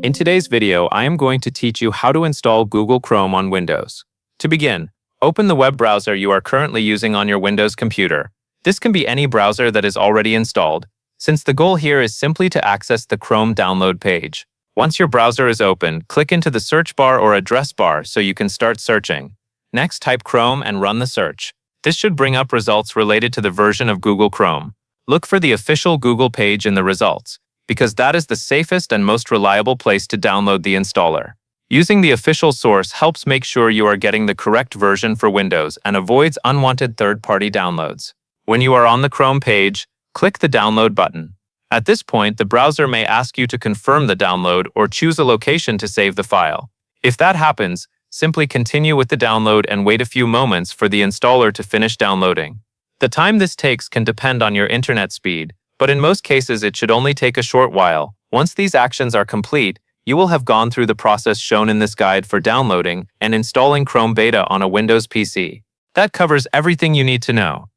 In today's video, I am going to teach you how to install Google Chrome on Windows. To begin, open the web browser you are currently using on your Windows computer. This can be any browser that is already installed, since the goal here is simply to access the Chrome download page. Once your browser is open, click into the search bar or address bar so you can start searching. Next, type Chrome and run the search. This should bring up results related to the version of Google Chrome. Look for the official Google page in the results, because that is the safest and most reliable place to download the installer. Using the official source helps make sure you are getting the correct version for Windows and avoids unwanted third-party downloads. When you are on the Chrome page, click the download button. At this point, the browser may ask you to confirm the download or choose a location to save the file. If that happens, simply continue with the download and wait a few moments for the installer to finish downloading. The time this takes can depend on your internet speed, but in most cases it should only take a short while. Once these actions are complete, you will have gone through the process shown in this guide for downloading and installing Chrome Beta on a Windows PC. That covers everything you need to know.